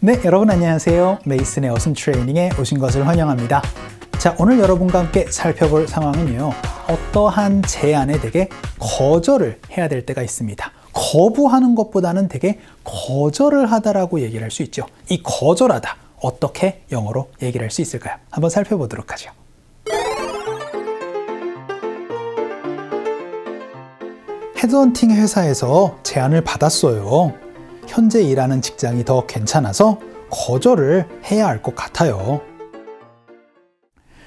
네, 여러분 안녕하세요. 메이슨의 어순 트레이닝에 오신 것을 환영합니다. 자, 오늘 여러분과 함께 살펴볼 상황은요. 어떠한 제안에 되게 거절을 해야 될 때가 있습니다. 거부하는 것보다는 되게 거절을 하다라고 얘기를 할 수 있죠. 이 거절하다, 어떻게 영어로 얘기를 할 수 있을까요? 한번 살펴보도록 하죠. 헤드헌팅 회사에서 제안을 받았어요. 현재 일하는 직장이 더 괜찮아서 거절을 해야 할 것 같아요.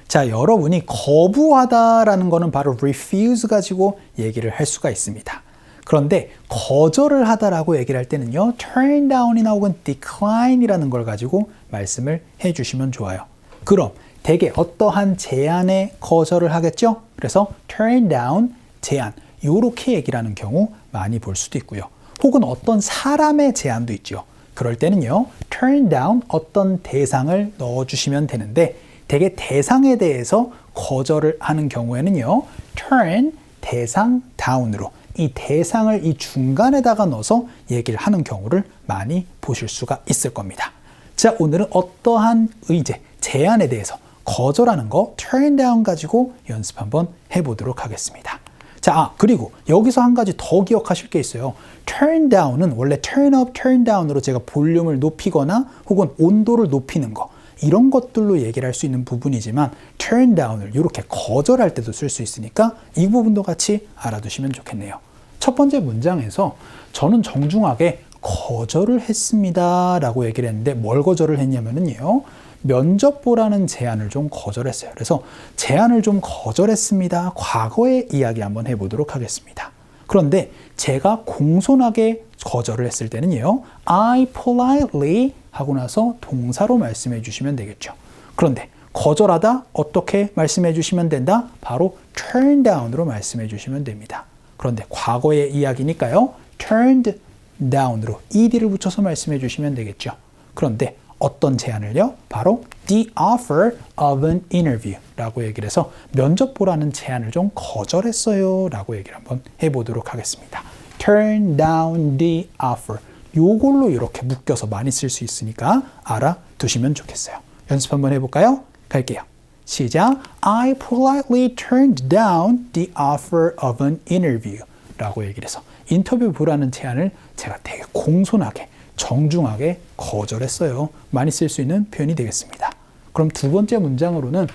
자, 여러분이 거부하다라는 거는 바로 refuse 가지고 얘기를 할 수가 있습니다. 그런데 거절을 하다라고 얘기를 할 때는요, turn down이나 혹은 decline이라는 걸 가지고 말씀을 해주시면 좋아요. 그럼 대개 어떠한 제안에 거절을 하겠죠? 그래서 turn down, 제안, 이렇게 얘기를 하는 경우 많이 볼 수도 있고요. 혹은 어떤 사람의 제안도 있죠. 그럴 때는요, turn down, 어떤 대상을 넣어주시면 되는데 대개 대상에 대해서 거절을 하는 경우에는요, turn, 대상, down으로 이 대상을 이 중간에다가 넣어서 얘기를 하는 경우를 많이 보실 수가 있을 겁니다. 자, 오늘은 어떠한 의제, 제안에 대해서 거절하는 거 turn down 가지고 연습 한번 해보도록 하겠습니다. 자, 그리고 여기서 한 가지 더 기억하실 게 있어요. turn down은 원래 turn up, turn down으로 제가 볼륨을 높이거나 혹은 온도를 높이는 거, 이런 것들로 얘기를 할 수 있는 부분이지만 turn down을 이렇게 거절할 때도 쓸 수 있으니까 이 부분도 같이 알아두시면 좋겠네요. 첫 번째 문장에서 저는 정중하게 거절을 했습니다 라고 얘기를 했는데 뭘 거절을 했냐면요, 면접 보라는 제안을 좀 거절했어요. 그래서 제안을 좀 거절했습니다. 과거의 이야기 한번 해보도록 하겠습니다. 그런데 제가 공손하게 거절을 했을 때는요, I politely 하고 나서 동사로 말씀해 주시면 되겠죠. 그런데 거절하다 어떻게 말씀해 주시면 된다? 바로 turn down으로 말씀해 주시면 됩니다. 그런데 과거의 이야기니까요, turned down으로 ed를 붙여서 말씀해 주시면 되겠죠. 그런데 어떤 제안을요? 바로 the offer of an interview 라고 얘기를 해서 면접 보라는 제안을 좀 거절했어요 라고 얘기를 한번 해보도록 하겠습니다. turn down the offer, 요걸로 이렇게 묶여서 많이 쓸 수 있으니까 알아두시면 좋겠어요. 연습 한번 해볼까요? 갈게요. 시작. I politely turned down the offer of an interview 라고 얘기를 해서 인터뷰 보라는 제안을 제가 되게 공손하게 정중하게 거절했어요. 많이 쓸 수 있는 표현이 되겠습니다. 그럼 두 번째 문장으로는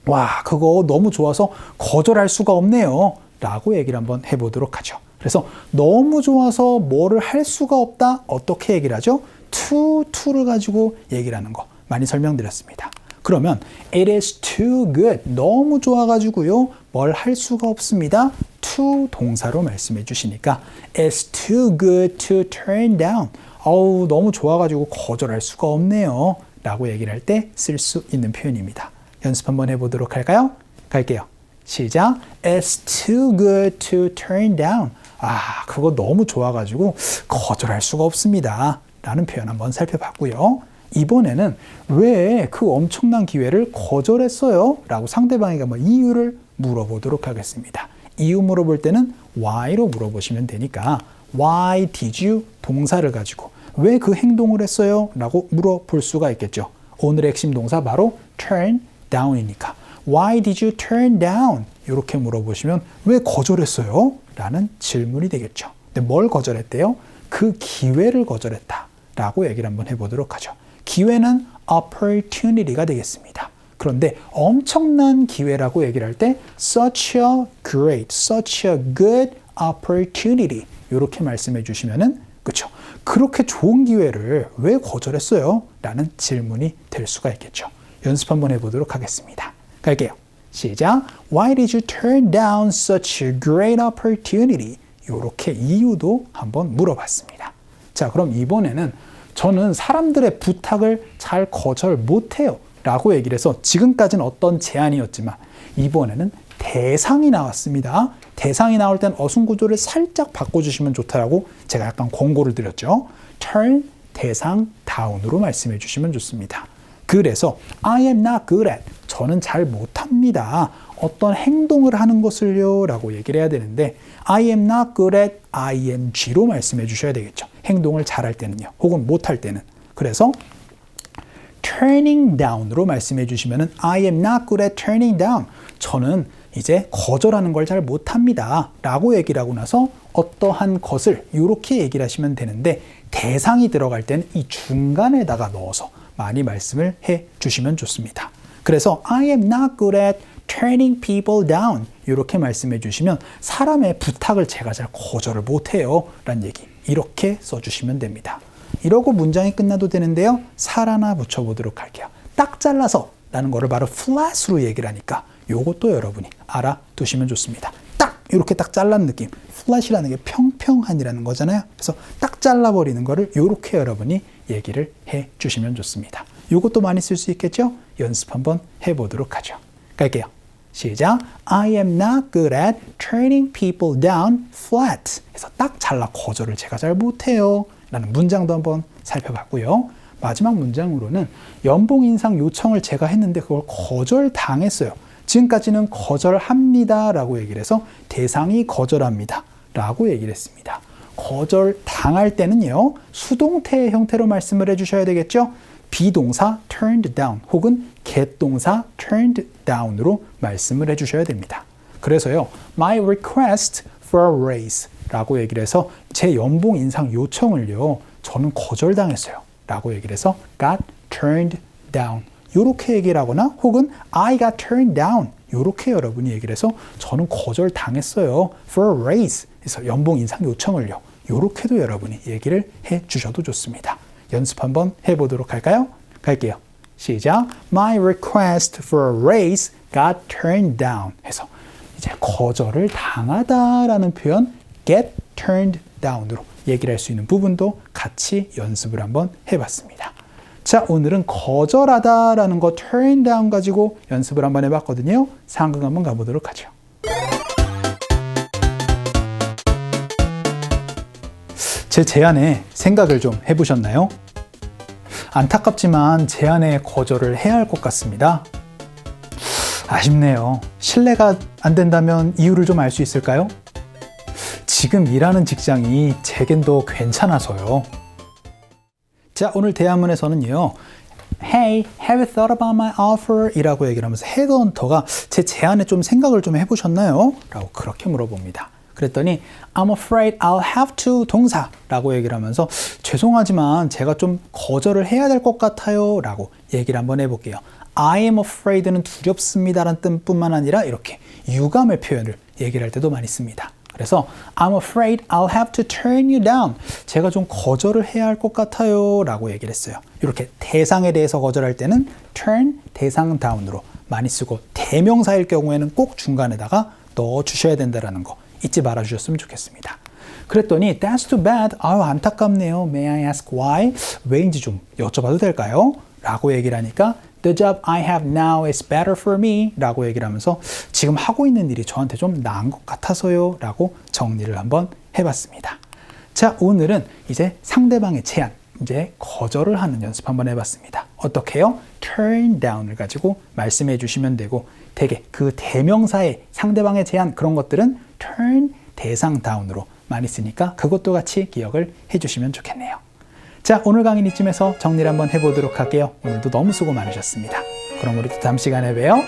와, 그거 너무 좋아서 거절할 수가 없네요 라고 얘기를 한번 해보도록 하죠. 그래서 너무 좋아서 뭐를 할 수가 없다, 어떻게 얘기를 하죠? to를 가지고 얘기를 하는 거 많이 설명드렸습니다. 그러면 it is too good, 너무 좋아가지고요 뭘 할 수가 없습니다. to 동사로 말씀해 주시니까 it's too good to turn down, 어우 너무 좋아가지고 거절할 수가 없네요 라고 얘기를 할 때 쓸 수 있는 표현입니다. 연습 한번 해보도록 할까요? 갈게요. 시작. It's too good to turn down. 아, 그거 너무 좋아가지고 거절할 수가 없습니다 라는 표현 한번 살펴봤고요. 이번에는 왜 그 엄청난 기회를 거절했어요? 라고 상대방에게 한번 이유를 물어보도록 하겠습니다. 이유 물어볼 때는 why로 물어보시면 되니까 Why did you? 동사를 가지고 왜 그 행동을 했어요? 라고 물어볼 수가 있겠죠. 오늘의 핵심 동사 바로 turn down이니까 Why did you turn down? 이렇게 물어보시면 왜 거절했어요? 라는 질문이 되겠죠. 근데 뭘 거절했대요? 그 기회를 거절했다 라고 얘기를 한번 해보도록 하죠. 기회는 opportunity가 되겠습니다. 그런데 엄청난 기회라고 얘기를 할 때 such a great, such a good opportunity 이렇게 말씀해 주시면은 그렇죠. 그렇게 좋은 기회를 왜 거절했어요? 라는 질문이 될 수가 있겠죠. 연습 한번 해보도록 하겠습니다. 갈게요. 시작. Why did you turn down such a great opportunity? 이렇게 이유도 한번 물어봤습니다. 자, 그럼 이번에는 저는 사람들의 부탁을 잘 거절 못해요 라고 얘기를 해서 지금까지는 어떤 제안이었지만 이번에는 대상이 나왔습니다. 대상이 나올 땐 어순 구조를 살짝 바꿔주시면 좋다라고 제가 약간 권고를 드렸죠. turn, 대상, down으로 말씀해 주시면 좋습니다. 그래서 I am not good at, 저는 잘 못합니다. 어떤 행동을 하는 것을요 라고 얘기를 해야 되는데 I am not good at ing로 말씀해 주셔야 되겠죠. 행동을 잘할 때는요. 혹은 못할 때는. 그래서 turning down으로 말씀해 주시면은 I am not good at turning down. 저는 이제 거절하는 걸 잘 못합니다. 라고 얘기를 하고 나서 어떠한 것을 이렇게 얘기를 하시면 되는데 대상이 들어갈 때는 이 중간에다가 넣어서 많이 말씀을 해 주시면 좋습니다. 그래서 I am not good at turning people down 이렇게 말씀해 주시면 사람의 부탁을 제가 잘 거절을 못해요 라는 얘기 이렇게 써주시면 됩니다. 이러고 문장이 끝나도 되는데요. 살 하나 붙여보도록 할게요. 딱 잘라서 라는 거를 바로 flat으로 얘기를 하니까 요것도 여러분이 알아두시면 좋습니다. 딱 이렇게 딱 잘란 느낌. flat이라는 게 평평한이라는 거잖아요. 그래서 딱 잘라버리는 거를 이렇게 여러분이 얘기를 해주시면 좋습니다. 요것도 많이 쓸 수 있겠죠? 연습 한번 해보도록 하죠. 갈게요. 시작. I am not good at turning people down flat. 그래서 딱 잘라 거절을 제가 잘 못해요. 라는 문장도 한번 살펴봤고요. 마지막 문장으로는 연봉 인상 요청을 제가 했는데 그걸 거절당했어요. 지금까지는 거절합니다 라고 얘기를 해서 대상이 거절합니다 라고 얘기를 했습니다. 거절당할 때는요. 수동태의 형태로 말씀을 해주셔야 되겠죠. 비동사 turned down 혹은 get 동사 turned down으로 말씀을 해주셔야 됩니다. 그래서요. My request for a raise 라고 얘기를 해서 제 연봉 인상 요청을요. 저는 거절당했어요. 라고 얘기를 해서 got turned down 이렇게 얘기를 하거나 혹은 I got turned down 이렇게 여러분이 얘기를 해서 저는 거절당했어요. for a raise 그래서 연봉 인상 요청을요. 이렇게도 여러분이 얘기를 해 주셔도 좋습니다. 연습 한번 해보도록 할까요? 갈게요. 시작. My request for a raise got turned down 해서 이제 거절을 당하다라는 표현 get turned down으로 얘기를 할 수 있는 부분도 같이 연습을 한번 해봤습니다. 자, 오늘은 거절하다라는 거 turn down 가지고 연습을 한번 해봤거든요. 상극 한번 가보도록 하죠. 제 제안에 생각을 좀 해보셨나요? 안타깝지만 제안에 거절을 해야 할 것 같습니다. 아쉽네요. 신뢰가 안 된다면 이유를 좀 알 수 있을까요? 지금 일하는 직장이 제겐 더 괜찮아서요. 자, 오늘 대화문에서는요. Hey, have you thought about my offer? 이라고 얘기를 하면서 헤드헌터가 제 제안에 좀 생각을 좀 해보셨나요? 라고 그렇게 물어봅니다. 그랬더니 I'm afraid I'll have to 동사라고 얘기를 하면서 죄송하지만 제가 좀 거절을 해야 될 것 같아요 라고 얘기를 한번 해볼게요. I am afraid는 두렵습니다라는 뜻뿐만 아니라 이렇게 유감의 표현을 얘기를 할 때도 많이 씁니다. 그래서 I'm afraid I'll have to turn you down. 제가 좀 거절을 해야 할 것 같아요 라고 얘기를 했어요. 이렇게 대상에 대해서 거절할 때는 turn 대상 down으로 많이 쓰고 대명사일 경우에는 꼭 중간에다가 넣어주셔야 된다는 거 잊지 말아주셨으면 좋겠습니다. 그랬더니 That's too bad. 아유 안타깝네요. May I ask why? 왜인지 좀 여쭤봐도 될까요? 라고 얘기를 하니까 The job I have now is better for me 라고 얘기를 하면서 지금 하고 있는 일이 저한테 좀 나은 것 같아서요 라고 정리를 한번 해봤습니다. 자, 오늘은 이제 상대방의 제안, 이제 거절을 하는 연습 한번 해봤습니다. 어떻게요? turn down을 가지고 말씀해 주시면 되고 되게 그 대명사의 상대방의 제안 그런 것들은 turn 대상 down으로 많이 쓰니까 그것도 같이 기억을 해주시면 좋겠네요. 자, 오늘 강의는 이쯤에서 정리를 한번 해보도록 할게요. 오늘도 너무 수고 많으셨습니다. 그럼 우리 또 다음 시간에 봬요.